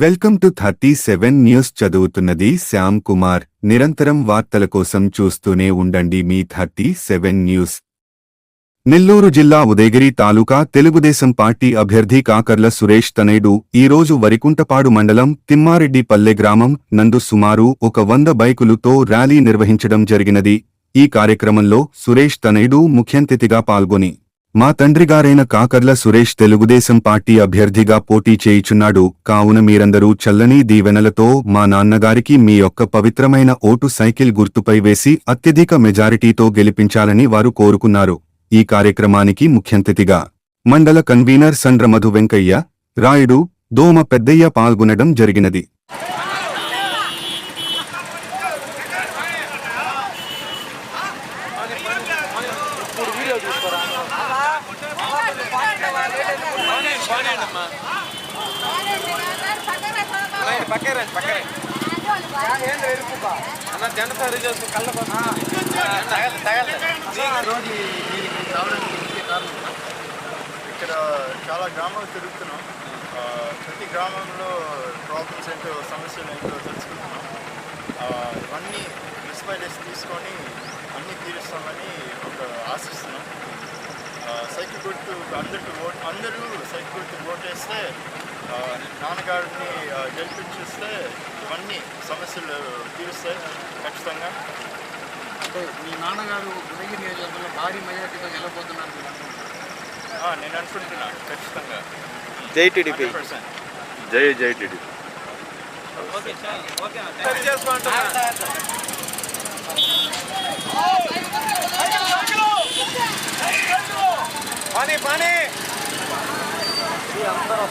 Welcome to 37 news. చదువుతున్నది శ్యామ్ కుమార్. నిరంతరం వార్తల కోసం చూస్తూనే ఉండండి మీ 37 న్యూస్. నెల్లూరు జిల్లా ఉదయగిరి తాలూకా తెలుగుదేశం పార్టీ అభ్యర్థి కాకర్ల సురేష్ తనయుడు ఈరోజు వరికుంటపాడు మండలం తిమ్మారెడ్డిపల్లె గ్రామం నందు సుమారు 100 బైకులతో ర్యాలీ నిర్వహించడం జరిగినది. ఈ కార్యక్రమంలో సురేష్ తనయుడు ముఖ్యంతిథిగా పాల్గొని మా తండ్రిగారైన కాకర్ల సురేష్ తెలుగుదేశం పార్టీ అభ్యర్థిగా పోటీ చేయుచున్నాడు, కావున మీరందరూ చల్లని దీవెనలతో మా నాన్నగారికి మీ యొక్క పవిత్రమైన ఓటు సైకిల్ గుర్తుపై వేసి అత్యధిక మెజారిటీతో గెలిపించాలని వారు కోరుకున్నారు. ఈ కార్యక్రమానికి ముఖ్యంతిథిగా మండల కన్వీనర్ సండ్రమధు వెంకయ్య, రాయుడు, దోమ పెద్దయ్య పాల్గొనడం జరిగినది. ఇక్కడ చాలా గ్రామాలు తిరుగుతున్నాం. ప్రతి గ్రామంలో ప్రాబ్లమ్స్ ఏంటో, సమస్యలు ఏంటో తెలుసుకుంటున్నాం. ఇవన్నీ మున్సిపాలిటీస్ తీసుకొని అన్నీ తీరుస్తామని ఆశిస్తున్నాం. సైకిల్ గుర్తు అందరూ సైకిల్ గుర్తు ఓటేస్తే, నాన్నగారిని గెలిపించేస్తే ఇవన్నీ సమస్యలు తీరుస్తాయి ఖచ్చితంగా. అంటే మీ నాన్నగారు ఉదయగిరి నియోజకవర్గంలో భారీ మెజార్టీతో గెలవబోతున్నారు నేను అనుకుంటున్నాను ఖచ్చితంగా. జై టీడీపీ, జై టీడీపీ. పని అందరూ